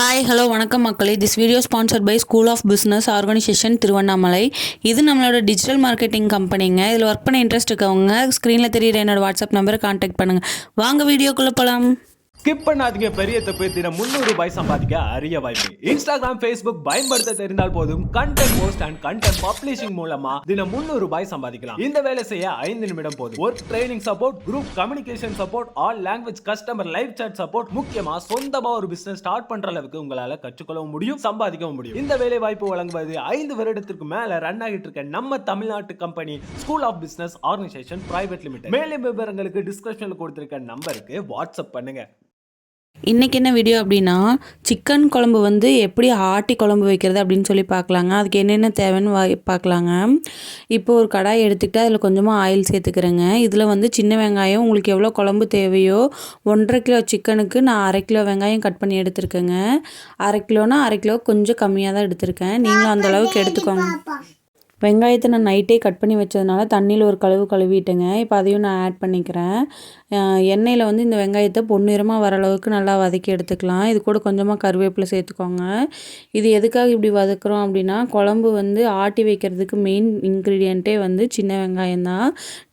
Hi hello வணக்கம் மக்களே. This video sponsored by school of business organisation Tiruvannamalai. இது நம்மளோட டிஜிட்டல் மார்க்கெட்டிங் கம்பெனிங்க. இதில் ஒர்க் பண்ண இன்ட்ரெஸ்ட் இருக்கவங்க ஸ்க்ரீனில் தெரியுற என்னோட வாட்ஸ்அப் நம்பரை கான்டாக்ட் பண்ணுங்கள். வாங்க வீடியோக்குள்ளே போகலாம். ஸ்கிப் பண்ணாதீங்க. பெரிய தப்பு. தினம் ₹300 சம்பாதிக்க அரிய வாய்ப்பு. இன்ஸ்டாகிராம், ஃபேஸ்புக் பயன்படுத்த தெரிந்தால் போதும். Content post and content publishing மூலமா தினம் ₹300 சம்பாதிக்கலாம். இந்த வேலை செய்ய 5 நிமிடம் போதும். Work training support, group communication support, all language customer live chat support, முக்கியமா சொந்தமா ஒரு பிசினஸ் ஸ்டார்ட் பண்ற அளவுக்கு உங்களால கற்றுக்கொள்ளவும் முடியும், சம்பாதிக்கவும் முடியும். இந்த வேலை வாய்ப்பு வழங்குவது 5 வருடத்திற்கு மேல ரன் ஆகிட்டு இருக்க நம்ம தமிழ்நாட்டு company school of business organisation private limited. மேலும் விவரங்களுக்கு டிஸ்கிரிப்ஷன்ல கொடுத்திருக்க நம்பருக்கு வாட்ஸ்அப் பண்ணுங்க. இன்றைக்கி என்ன வீடியோ அப்படின்னா, சிக்கன் குழம்பு வந்து எப்படி ஆட்டி குழம்பு வைக்கிறது அப்படின்னு சொல்லி பார்க்கலாங்க. அதுக்கு என்னென்ன தேவைன்னு பார்க்கலாங்க. இப்போ ஒரு கடாய் எடுத்துக்கிட்டு அதில் கொஞ்சமாக ஆயில் சேர்த்துக்கிறேங்க. இதில் வந்து சின்ன வெங்காயம் உங்களுக்கு எவ்வளோ குழம்பு தேவையோ 1.5 கிலோ சிக்கனுக்கு நான் 1/2 கிலோ வெங்காயம் கட் பண்ணி எடுத்துருக்கேங்க. 1/2 கிலோனா 1/2 கிலோ கொஞ்சம் கம்மியாக தான் எடுத்திருக்கேன். நீங்களும் அந்தளவுக்கு எடுத்துக்கோங்க. வெங்காயத்தை நான் நைட்டே கட் பண்ணி வச்சதுனால தண்ணியில் ஒரு கழுவிட்டேங்க. இப்போ அதையும் நான் ஆட் பண்ணிக்கிறேன். எண்ணெயில் வந்து இந்த வெங்காயத்தை பொன்னிறமாக வர அளவுக்கு நல்லா வதக்கி எடுத்துக்கலாம். இது கூட கொஞ்சமாக கருவேப்பிலை சேர்த்துக்கோங்க. இது எதுக்காக இப்படி வதக்குறோம் அப்படின்னா, குழம்பு வந்து ஆட்டி வைக்கிறதுக்கு மெயின் இன்க்ரீடியண்ட்டே வந்து சின்ன வெங்காயம் தான்.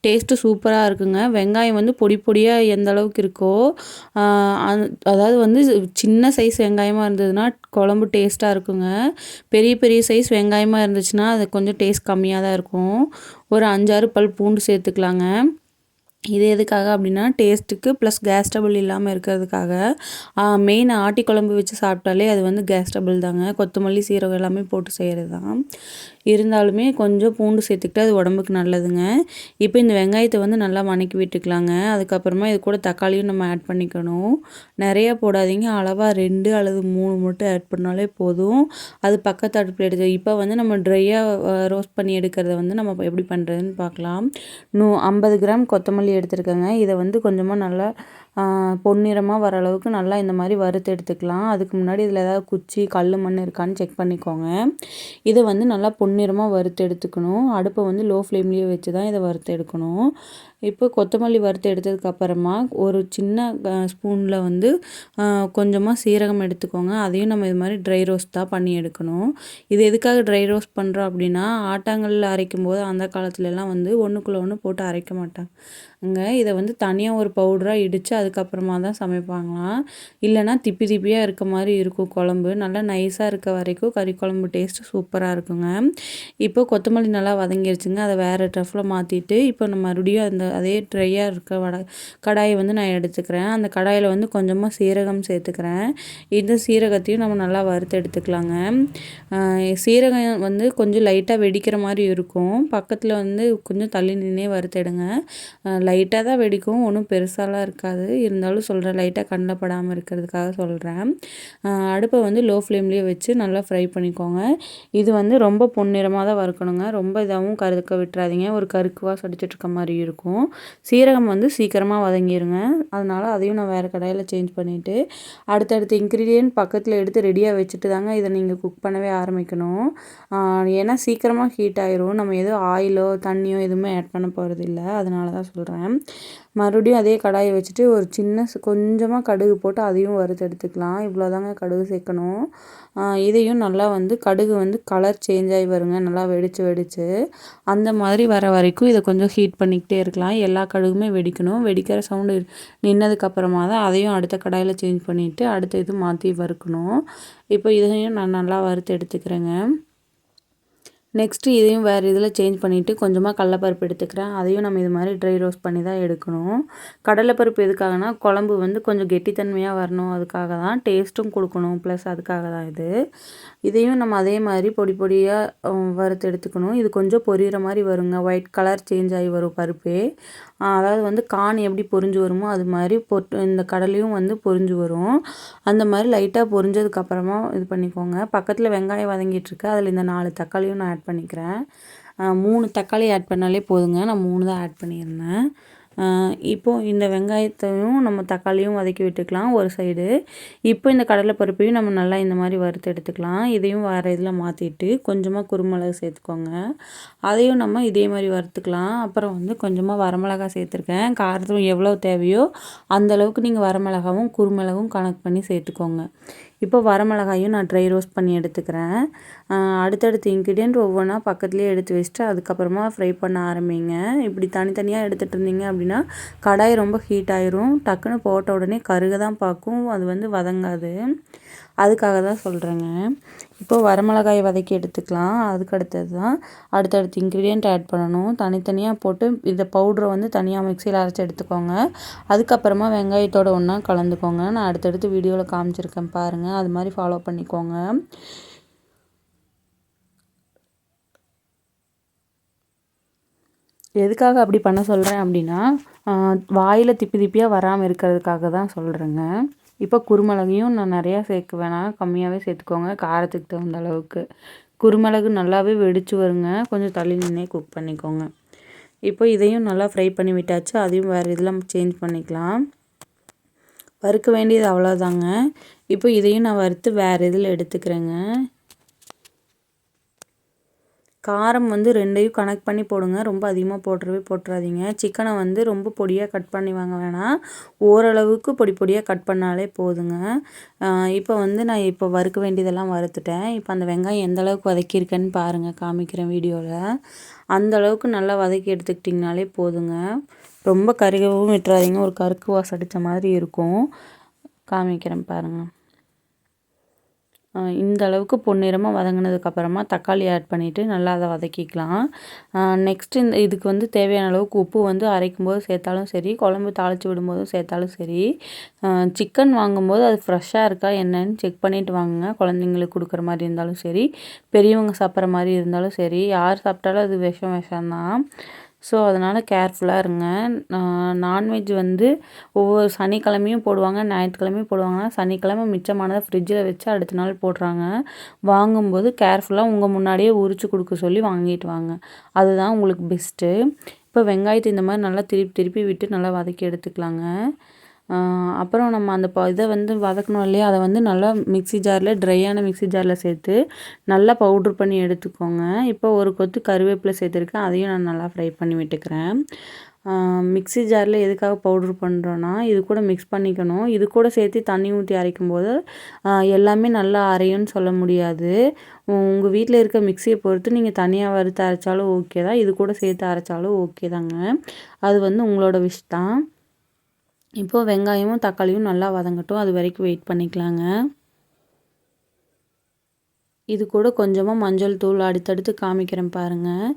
டேஸ்ட்டு சூப்பராக இருக்குங்க. வெங்காயம் வந்து பொடி பொடியாக எந்த அளவுக்கு இருக்கோ, அதாவது வந்து சின்ன சைஸ் வெங்காயமாக இருந்ததுன்னா குழம்பு டேஸ்ட்டாக இருக்குங்க. பெரிய பெரிய சைஸ் வெங்காயமாக இருந்துச்சுன்னா அது கொஞ்சம் டேஸ்ட் கம்மியாக தான் இருக்கும். ஒரு 5-6 பல் பூண்டு சேர்த்துக்கலாங்க. இது எதுக்காக அப்படின்னா டேஸ்ட்டுக்கு ப்ளஸ் கேஸ் ட்ரபிள் இல்லாமல் இருக்கிறதுக்காக. மெயின் ஆட்டி குழம்பு வச்சு சாப்பிட்டாலே அது வந்து கேஸ் ட்ரபிள் தாங்க. கொத்தமல்லி, சீரகம் எல்லாமே போட்டு செய்கிறது தான். இருந்தாலுமே கொஞ்சம் பூண்டு சேர்த்துக்கிட்டு அது உடம்புக்கு நல்லதுங்க. இப்போ இந்த வெங்காயத்தை வந்து நல்லா வதக்கி விட்டுக்கலாங்க. அதுக்கப்புறமா இது கூட தக்காளியும் நம்ம ஆட் பண்ணிக்கணும். நிறையா போடாதீங்க. அளவாக 2 அல்லது 3 மட்டும் ஆட் பண்ணாலே போதும். அது பக்கத்து அடுப்பில் எடுத்து இப்போ வந்து நம்ம ட்ரையாக ரோஸ்ட் பண்ணி எடுக்கிறத வந்து நம்ம எப்படி பண்ணுறதுன்னு பார்க்கலாம். 50 கிராம் கொத்தமல்லி எடுத்துருக்கேங்க. இதை வந்து கொஞ்சமாக நல்லா பொன்னிறமாக வர அளவுக்கு நல்லா இந்த மாதிரி வறுத்து எடுத்துக்கலாம். அதுக்கு முன்னாடி இதில் ஏதாவது குச்சி, கல், மண் இருக்கான்னு செக் பண்ணிக்கோங்க. இதை வந்து நல்லா பொன்னிறமாக வறுத்து எடுத்துக்கணும். அடுப்பை வந்து லோ ஃப்ளேம்லேயே வச்சு தான் இதை வறுத்து எடுக்கணும். இப்போ கொத்தமல்லி வறுத்து எடுத்ததுக்கப்புறமா ஒரு சின்ன ஸ்பூனில் வந்து கொஞ்சமாக சீரகம் எடுத்துக்கோங்க. அதையும் நம்ம இது மாதிரி ட்ரை ரோஸ்ட் தான் பண்ணி எடுக்கணும். இது எதுக்காக ட்ரை ரோஸ்ட் பண்ணுறோம் அப்படின்னா, ஆட்டாங்கல்ல அரைக்கும் போது அந்த காலத்துலலாம் வந்து ஒன்றுக்குள்ளே ஒன்று போட்டு அரைக்க மாட்டாங்க. இதை வந்து தனியாக ஒரு பவுடராக இடித்து அதுக்கப்புறமா தான் சமைப்பாங்களாம். இல்லைனா திப்பி திப்பியாக இருக்க மாதிரி இருக்கும் குழம்பு. நல்லா நைஸாக இருக்க வரைக்கும் கறி குழம்பு டேஸ்ட்டு சூப்பராக இருக்குங்க. இப்போ கொத்தமல்லி நல்லா வதங்கிருச்சுங்க. அதை வேறு ட்ரஃபில் மாற்றிட்டு இப்போ நம்ம மறுபடியும் அதே ட்ரையாக இருக்க கடாயை வந்து நான் எடுத்துக்கிறேன். அந்த கடாயில் வந்து கொஞ்சமாக சீரகம் சேர்த்துக்கிறேன். இந்த சீரகத்தையும் நம்ம நல்லா வறுத்து எடுத்துக்கலாங்க. சீரகம் வந்து கொஞ்சம் லைட்டாக வெடிக்கிற மாதிரி இருக்கும். பக்கத்தில் வந்து கொஞ்சம் தள்ளி நின்னே வறுத்தெடுங்க. லைட்டாக தான் வெடிக்கும், ஒன்றும் பெருசாலாம் இருக்காது. இருந்தாலும் சொல்கிறேன், லைட்டாக கண்ணில் படாமல் இருக்கிறதுக்காக சொல்கிறேன். அடுப்பை வந்து லோ ஃப்ளேம்லேயே வச்சு நல்லா ஃப்ரை பண்ணிக்கோங்க. இது வந்து ரொம்ப பொன்னிறமாக தான் வறுக்கணுங்க. ரொம்ப இதாகவும் கருக்க விட்டுறாதீங்க. ஒரு கருக்குவாக சடிச்சிட்ருக்க மாதிரி இருக்கும். சீரகம் வந்து சீக்கிரமாக வதங்கிடுங்க. அதனால் அதையும் நான் வேறு கடாயில் சேஞ்ச் பண்ணிவிட்டு அடுத்தடுத்த இன்க்ரீடியன்ட் பக்கத்தில் எடுத்து ரெடியாக வச்சுட்டு தாங்க இதை நீங்கள் குக் பண்ணவே ஆரம்பிக்கணும். ஏன்னா சீக்கிரமாக ஹீட் ஆயிரும். நம்ம எதுவும் ஆயிலோ தண்ணியோ எதுவுமே ஆட் பண்ண போகிறது இல்லை. அதனால தான் சொல்கிறேன். மறுபடியும் அதே கடாயை வச்சுட்டு ஒரு கொஞ்சமாக கடுகு போட்டு அதையும் வறுத்து எடுத்துக்கலாம். இவ்வளோதாங்க கடுகு சேர்க்கணும். இதையும் நல்லா வந்து கடுகு வந்து கலர் சேஞ்ச் ஆகி வருங்க. நல்லா வெடித்து அந்த மாதிரி வர வரைக்கும் இதை கொஞ்சம் ஹீட் பண்ணிக்கிட்டே இருக்கலாம். எல்லா கடுகுமே வெடிக்கணும். வெடிக்கிற சவுண்டு நின்னதுக்கப்புறமா தான் அதையும் அடுத்த கடாயில் சேஞ்ச் பண்ணிவிட்டு அடுத்த இது மாற்றி வறுக்கணும். இப்போ இதையும் நான் நல்லா வறுத்து எடுத்துக்கிறேங்க. நெக்ஸ்ட்டு இதையும் வேறு இதில் சேஞ்ச் பண்ணிவிட்டு கொஞ்சமாக கடலைப்பருப்பு எடுத்துக்கிறேன். அதையும் நம்ம இது மாதிரி ட்ரை ரோஸ்ட் பண்ணி தான் எடுக்கணும். கடலைப்பருப்பு எதுக்காகனா குழம்பு வந்து கொஞ்சம் கெட்டித்தன்மையாக வரணும். அதுக்காக தான் டேஸ்ட்டும் கொடுக்கணும். ப்ளஸ் அதுக்காக தான் இது. இதையும் நம்ம அதே மாதிரி பொடி பொடியாக வறுத்து எடுத்துக்கணும். இது கொஞ்சம் பொரியிற மாதிரி வருங்க. ஒயிட் கலர் சேஞ்ச் ஆகி வரும் பருப்பே. அதாவது வந்து கான் எப்படி பொரிஞ்சு வருமோ அது மாதிரி இந்த கடலையும் வந்து பொரிஞ்சு வரும். அந்த மாதிரி லைட்டாக பொரிஞ்சதுக்கப்புறமா இது பண்ணிக்கோங்க. பக்கத்தில் வெங்காயம் வதங்கிட்டுருக்கு. அதில் இந்த 4 தக்காளியும் நான் ஆட் பண்ணிக்கிறேன். 3 தக்காளி ஆட் பண்ணாலே போதுங்க. நான் 3 தான் ஆட் பண்ணியிருந்தேன். இப்போது இந்த வெங்காயத்தையும் நம்ம தக்காளியும் வதக்கி விட்டுக்கலாம் ஒரு சைடு. இப்போ இந்த கடலைப்பருப்பையும் நம்ம நல்லா இந்த மாதிரி வறுத்து எடுத்துக்கலாம். இதையும் வேறு இதில் மாற்றிட்டு கொஞ்சமாக குருமிளகு சேர்த்துக்கோங்க. அதையும் நம்ம இதே மாதிரி வறுத்துக்கலாம். அப்புறம் வந்து கொஞ்சமாக வரமிளகாய் சேர்த்துருக்கேன். காரத்தும் எவ்வளோ தேவையோ அந்தளவுக்கு நீங்கள் வரமிளகாவும் குருமிளகும் கணக்கு பண்ணி சேர்த்துக்கோங்க. இப்போ வரமிளகாயும் நான் ட்ரை ரோஸ்ட் பண்ணி எடுத்துக்கிறேன். அடுத்தடுத்த இன்க்ரீடியன்ட் ஒவ்வொன்றா பக்கத்துலேயே எடுத்து வச்சுட்டு அதுக்கப்புறமா ஃப்ரை பண்ண ஆரம்பிங்க. இப்படி தனித்தனியாக எடுத்துகிட்டு இருந்தீங்க அப்படின்னா கடாய் ரொம்ப ஹீட் ஆயிரும். டக்குன்னு போட்ட உடனே கருக தான் பார்க்கும், அது வந்து வதங்காது. அதுக்காக தான் சொல்கிறேங்க. இப்போது வரமிளகாயை வதக்கி எடுத்துக்கலாம். அதுக்கு அடுத்தது தான் அடுத்தடுத்து இன்க்ரீடியன்ட் ஆட் பண்ணணும். தனித்தனியாக போட்டு இந்த பவுட்ரை வந்து தனியாக மிக்சியில் அரைச்சி எடுத்துக்கோங்க. அதுக்கப்புறமா வெங்காயத்தோடு ஒன்றா கலந்துக்கோங்க. நான் அடுத்தடுத்து வீடியோவில் காமிச்சிருக்கேன் பாருங்கள், அது மாதிரி ஃபாலோ பண்ணிக்கோங்க. எதுக்காக அப்படி பண்ண சொல்கிறேன் அப்படின்னா வாயில் திப்பி திப்பியாக வராமல் இருக்கிறதுக்காக தான் சொல்கிறேங்க. இப்போ குருமிளகையும் நான் நிறையா சேர்க்க வேணாம், கம்மியாகவே சேர்த்துக்கோங்க காரத்துக்கு தகுந்த அளவுக்கு. குருமிளகு நல்லாவே வெடிச்சு வருங்க, கொஞ்சம் தள்ளி நின்னே குக் பண்ணிக்கோங்க. இப்போ இதையும் நல்லா ஃப்ரை பண்ணி விட்டாச்சு. அதையும் வேறு இதில் சேஞ்ச் பண்ணிக்கலாம். வறுக்க வேண்டியது அவ்வளோதாங்க. இப்போ இதையும் நான் வறுத்து வேறு இதில் எடுத்துக்கிறேங்க. காரம் வந்து ரெண்டையும் கனெக்ட் பண்ணி போடுங்க, ரொம்ப அதிகமாக போட்டுறாதீங்க. சிக்கனை வந்து ரொம்ப பொடியாக கட் பண்ணி வாங்க வேணாம், ஓரளவுக்கு பொடி பொடியாக கட் பண்ணாலே போதுங்க. இப்போ வந்து நான் இப்போ வறுக்க வேண்டியதெல்லாம் வறுத்துட்டேன். இப்போ அந்த வெங்காயம் எந்த அளவுக்கு வதக்கியிருக்கேன்னு பாருங்கள், காமிக்கிறேன் வீடியோவில். அந்த அளவுக்கு நல்லா வதக்கி எடுத்துக்கிட்டிங்கனாலே போதுங்க. ரொம்ப கருகவும் விட்டுறாதீங்க, ஒரு கருக்கு வாசம் அடித்த மாதிரி இருக்கும். காமிக்கிறேன் பாருங்கள். இந்த அளவுக்கு பொன்னிறமாக வதங்கினதுக்கப்புறமா தக்காளி ஆட் பண்ணிவிட்டு நல்லா அதை வதக்கிக்கலாம். நெக்ஸ்ட்டு இதுக்கு வந்து தேவையான அளவுக்கு உப்பு வந்து அரைக்கும்போது சேர்த்தாலும் சரி, குழம்பு தாளித்து விடும்போதும் சேர்த்தாலும் சரி. சிக்கன் வாங்கும்போது அது ஃப்ரெஷ்ஷாக இருக்கா என்னன்னு செக் பண்ணிவிட்டு வாங்குங்க. குழந்தைங்களுக்கு கொடுக்குற மாதிரி இருந்தாலும் சரி, பெரியவங்க சாப்பிட்ற மாதிரி இருந்தாலும் சரி, யார் சாப்பிட்டாலும் அது விஷம்தான். ஸோ அதனால் கேர்ஃபுல்லாக இருங்க. நான்வெஜ் வந்து ஒவ்வொரு சனிக்கிழமையும் போடுவாங்க, ஞாயிற்றுக்கிழமையும் போடுவாங்கன்னா சனிக்கிழமை மிச்சமானதை ஃப்ரிட்ஜில் வச்சு அடுத்த நாள் போடுறாங்க. வாங்கும்போது கேர்ஃபுல்லாக உங்கள் முன்னாடியே உரித்து கொடுக்க சொல்லி வாங்கிட்டு வாங்க, அதுதான் உங்களுக்கு பெஸ்ட்டு. இப்போ வெங்காயத்தை இந்த மாதிரி நல்லா திருப்பி திருப்பி விட்டு நல்லா வதக்கி எடுத்துக்கலாங்க. அப்புறம் நம்ம அந்த இதை வந்து வதக்கணும் இல்லையா, அதை வந்து நல்லா மிக்ஸி ஜாரில் ட்ரையான மிக்ஸி ஜாரில் சேர்த்து நல்லா பவுட்ரு பண்ணி எடுத்துக்கோங்க. இப்போ ஒரு கொத்து கருவேப்பிலை சேர்த்துருக்கேன், அதையும் நான் நல்லா ஃப்ரை பண்ணி விட்டுக்கிறேன். மிக்ஸி ஜாரில் எதுக்காக பவுட்ரு பண்ணுறோன்னா இது கூட மிக்ஸ் பண்ணிக்கணும். இது கூட சேர்த்து தண்ணி ஊற்றி அரைக்கும்போது எல்லாமே நல்லா அரையும்னு சொல்ல முடியாது. உங்கள் வீட்டில் இருக்க மிக்ஸியை பொறுத்து நீங்கள் தனியாக வறுத்து அரைச்சாலும் ஓகே தான், இது கூட சேர்த்து அரைச்சாலும் ஓகே தாங்க. அது வந்து உங்களோட விஷ் தான். இப்போது வெங்காயமும் தக்காளியும் நல்லா வதங்கட்டும், அது வரைக்கும் வெயிட் பண்ணிக்கலாங்க. இது கூட கொஞ்சமாக மஞ்சள் தூள் அடுத்தடுத்து காமிக்கிறேன் பாருங்கள்.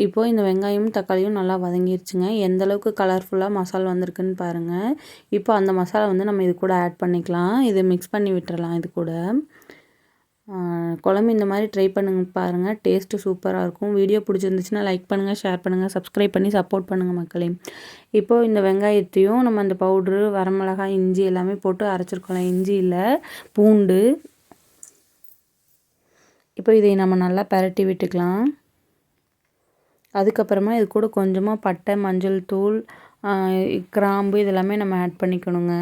இப்போது இந்த வெங்காயமும் தக்காளியும் நல்லா வதங்கிருச்சுங்க. எந்த அளவுக்கு கலர்ஃபுல்லாக மசாலா வந்திருக்குன்னு பாருங்கள். இப்போ அந்த மசாலா வந்து நம்ம இது கூட ஆட் பண்ணிக்கலாம். இதை மிக்ஸ் பண்ணி விட்டுறலாம். இது கூட குழம்பு இந்த மாதிரி ட்ரை பண்ணுங்க பாருங்கள், டேஸ்ட்டு சூப்பராக இருக்கும். வீடியோ பிடிச்சிருந்துச்சுன்னா லைக் பண்ணுங்கள், ஷேர் பண்ணுங்கள், சப்ஸ்கிரைப் பண்ணி சப்போர்ட் பண்ணுங்கள் மக்களே. இப்போது இந்த வெங்காயத்தையும் நம்ம அந்த பவுட்ரு, வரமிளகாய், இஞ்சி எல்லாமே போட்டு அரைச்சிருக்கலாம். இஞ்சி இல்லை, பூண்டு. இப்போ இதை நம்ம நல்லா பரட்டி விட்டுக்கலாம். அதுக்கப்புறமா இது கூட கொஞ்சமாக பட்டை, மஞ்சள் தூள், கிராம்பு இதெல்லாமே நம்ம ஆட் பண்ணிக்கணுங்க.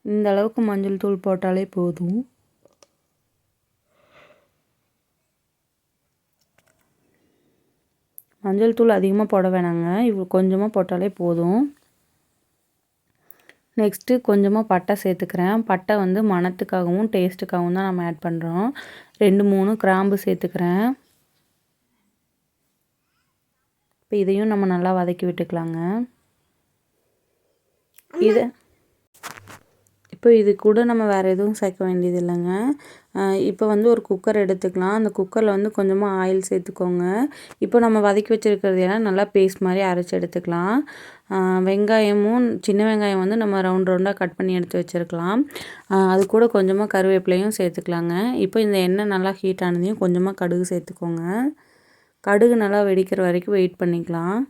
இந்த அளவுக்கு மஞ்சள் தூள் போட்டாலே போதும். மஞ்சள் தூள் அதிகமாக போட வேணாங்க, இவ்வளோ கொஞ்சமாக போட்டாலே போதும். நெக்ஸ்ட்டு கொஞ்சமாக பட்டை சேர்த்துக்கிறேன். பட்டை வந்து மணத்துக்காகவும் டேஸ்ட்டுக்காகவும் தான் நம்ம ஆட் பண்ணுறோம். 2-3 கிராம்பு சேர்த்துக்கிறேன். இப்போ இதையும் நம்ம நல்லா வதக்கி விட்டுக்கலாங்க. இப்போ இது கூட நம்ம வேறு எதுவும் சேர்க்க வேண்டியது இல்லைங்க. இப்போ வந்து ஒரு குக்கர் எடுத்துக்கலாம். அந்த குக்கரில் வந்து கொஞ்சமாக ஆயில் சேர்த்துக்கோங்க. இப்போ நம்ம வதக்கி வச்சுருக்கிறது எல்லாம் நல்லா பேஸ்ட் மாதிரி அரைச்சி எடுத்துக்கலாம். வெங்காயமும் சின்ன வெங்காயம் வந்து நம்ம ரவுண்டாக கட் பண்ணி எடுத்து வச்சுருக்கலாம். அது கூட கொஞ்சமாக கருவேப்பிலையும் சேர்த்துக்கலாங்க. இப்போ இந்த எண்ணெய் நல்லா ஹீட் ஆனதையும் கொஞ்சமாக கடுகு சேர்த்துக்கோங்க. கடுகு நல்லா வெடிக்கிற வரைக்கும் வெயிட் பண்ணிக்கலாம்.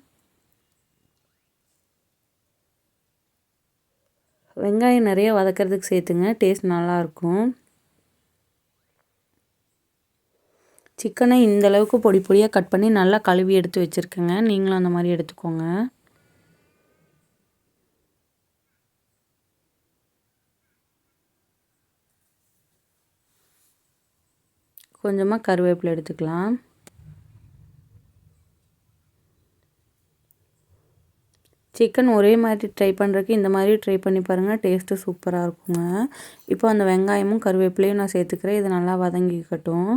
வெங்காயம் நிறைய வதக்கிறதுக்கு சேர்த்துங்க, டேஸ்ட் நல்லாயிருக்கும். சிக்கனை இந்தளவுக்கு பொடி பொடியாக கட் பண்ணி நல்லா கழுவி எடுத்து வச்சுருக்கேங்க. நீங்களும் அந்த மாதிரி எடுத்துக்கோங்க. கொஞ்சமாக கருவேப்பிலை எடுத்துக்கலாம். சிக்கன் ஒரே மாதிரி ட்ரை பண்ணுறதுக்கு இந்த மாதிரி ட்ரை பண்ணி பாருங்கள், டேஸ்ட்டு சூப்பராக இருக்குங்க. இப்போ அந்த வெங்காயமும் கருவேப்பிலையும் நான் சேர்த்துக்கிறேன். இது நல்லா வதங்கிக்கட்டும்.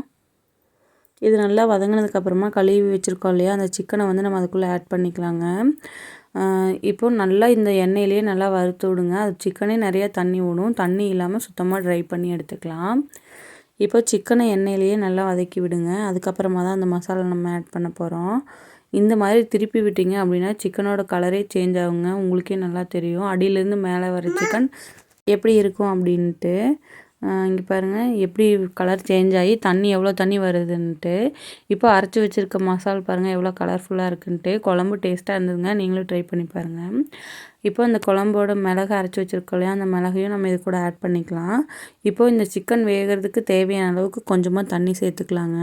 இது நல்லா வதங்கினதுக்கப்புறமா கழுவி வச்சுருக்கோம் இல்லையா, அந்த சிக்கனை வந்து நம்ம அதுக்குள்ளே ஆட் பண்ணிக்கலாங்க. இப்போ நல்லா இந்த எண்ணெயிலேயே நல்லா வறுத்து விடுங்க. அது சிக்கனே நிறையா தண்ணி விடும். தண்ணி இல்லாமல் சுத்தமாக ட்ரை பண்ணி எடுத்துக்கலாம். இப்போ சிக்கனை எண்ணெயிலேயே நல்லா வதக்கி விடுங்க. அதுக்கப்புறமா தான் அந்த மசாலா நம்ம ஆட் பண்ண போகிறோம். இந்த மாதிரி திருப்பி விட்டிங்க அப்படின்னா சிக்கனோட கலரே சேஞ்ச் ஆகுங்க. உங்களுக்கே நல்லா தெரியும் அடியிலேருந்து மேலே வர சிக்கன் எப்படி இருக்கும் அப்படின்ட்டு. இங்கே பாருங்கள் எப்படி கலர் சேஞ்ச் ஆகி தண்ணி எவ்வளோ தண்ணி வருதுன்ட்டு. இப்போ அரைச்சி வச்சுருக்க மசால் பாருங்கள் எவ்வளோ கலர்ஃபுல்லாக இருக்குன்ட்டு. குழம்பு டேஸ்ட்டாக இருந்ததுங்க, நீங்களும் ட்ரை பண்ணி பாருங்கள். இப்போ இந்த குழம்போட மிளகு அரைச்சி வச்சுருக்கோம் இல்லையா, அந்த மிளகையும் நம்ம இது கூட ஆட் பண்ணிக்கலாம். இப்போ இந்த சிக்கன் வேகிறதுக்கு தேவையான அளவுக்கு கொஞ்சமாக தண்ணி சேர்த்துக்கலாங்க.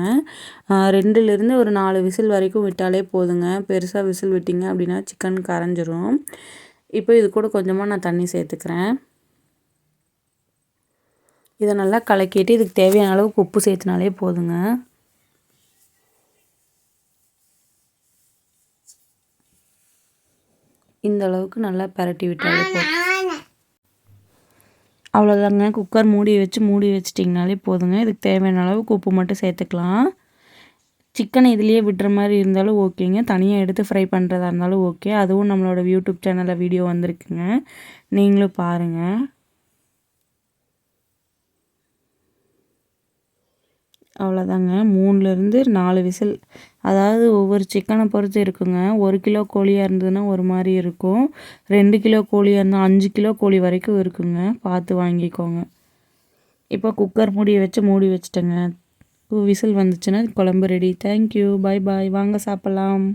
2லேருந்து ஒரு 4 விசில் வரைக்கும் விட்டாலே போதுங்க. பெருசாக விசில் விட்டிங்க அப்படின்னா சிக்கன் கரைஞ்சிரும். இப்போ இது கூட கொஞ்சமாக நான் தண்ணி சேர்த்துக்கிறேன். இதை நல்லா கலக்கிட்டு இதுக்கு தேவையான அளவுக்கு உப்பு சேர்த்துனாலே போதுங்க. இந்த அளவுக்கு நல்லா பரட்டி விட்டாலே போதும். அவ்வளோதாங்க. குக்கர் மூடி வச்சிட்டிங்கனாலே போதுங்க. இதுக்கு தேவையான அளவுக்கு உப்பு மட்டும் சேர்த்துக்கலாம். சிக்கனை இதுலேயே விடுற மாதிரி இருந்தாலும் ஓகேங்க. தனியாக எடுத்து ஃப்ரை பண்ணுறதா இருந்தாலும் ஓகே. அதுவும் நம்மளோட யூடியூப் சேனலில் வீடியோ வந்திருக்குங்க, நீங்களும் பாருங்கள். அவ்வளோதாங்க. 3லேருந்து 4 விசில், அதாவது ஒவ்வொரு சிக்கனை பொறுத்து இருக்குங்க. 1 கிலோ கோழியாக இருந்ததுன்னா ஒரு மாதிரி இருக்கும். 2 கிலோ கோழியாக இருந்தால் 5 கிலோ கோழி வரைக்கும் இருக்குங்க. பார்த்து வாங்கிக்கோங்க. இப்போ குக்கர் மூடி வச்சுட்டேங்க. 2 விசில் வந்துச்சுன்னா குழம்பு ரெடி. தேங்க்யூ, பாய் பாய். வாங்க சாப்பிட்லாம்.